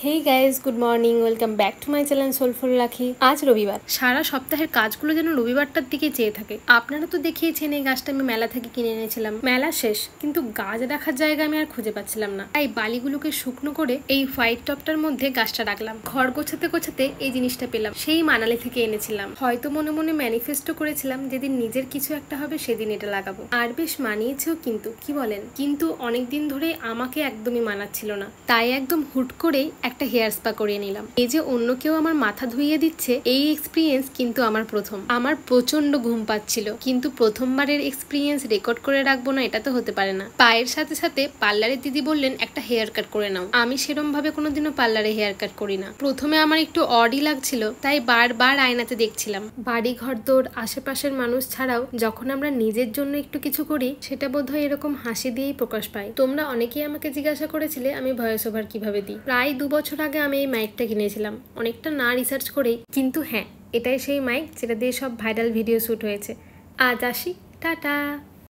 Hey guys, good morning, welcome back to my channel soulful রাখি। আজ রবিবার। সারা সপ্তাহের কাজগুলো যেন রবিবারটার দিকে চেয়ে থাকে। আপনারা তো দেখিয়েছেন এই গাছটা আমি মেলা থেকে কিনে এনেছিলাম। মেলা শেষ, কিন্তু গাছ রাখার জায়গা আমি আর খুঁজে পাচ্ছিলাম না। তাই বালিগুলোকে শুকনো করে এই হোয়াইট টপটার মধ্যে গাছটা রাখলাম। ঘর গোছাতে গোছাতে এই জিনিসটা পেলাম, সেই মানালি থেকে এনেছিলাম। হয়তো মনে মনে ম্যানিফেস্টো করেছিলাম যেদিন নিজের কিছু একটা হবে সেদিন এটা লাগাবো। আর বেশ মানিয়েছেও, কিন্তু কি বলেন, কিন্তু অনেকদিন ধরে আমাকে একদমই মানাচ্ছিল না। তাই একদম হুট করেই একটা হেয়ার স্পা করিয়ে নিলাম। এই যে অন্য কেউ আমার মাথা ধুইয়ে দিচ্ছে, এই এক্সপিরিয়েন্স কিন্তু আমার প্রথম। আমার প্রচন্ড ঘুম পাচ্ছিল, কিন্তু প্রথমবারের এক্সপিরিয়েন্স রেকর্ড করে রাখবো না, এটা তো হতে পারে না। পায়ের সাথে সাথে পার্লারের দিদি বললেন একটা হেয়ার কাট করে নাও। আমি সেরম ভাবে কোনোদিনও পার্লারে হেয়ার কাট করি না। প্রথমে আমার একটু অডই লাগছিল, তাই বারবার আয়নাতে দেখছিলাম। বাড়ি ঘর দৌড়, আশেপাশের মানুষ ছাড়াও যখন আমরা নিজের জন্য একটু কিছু করি, সেটা বোধহয় এরকম হাসি দিয়েই প্রকাশ পায়। তোমরা অনেকেই আমাকে জিজ্ঞাসা করেছিলে আমি ভয়েস ওভার কিভাবে দিই। প্রায় 2 বছর আগে আমি এই মাইকটা কিনেছিলাম, অনেকটা না রিসার্চ করেই। কিন্তু হ্যাঁ, এটাই সেই মাইক যেটা দিয়ে সব ভাইরাল ভিডিও শ্যুট হয়েছে। আজ আসি, টাটা।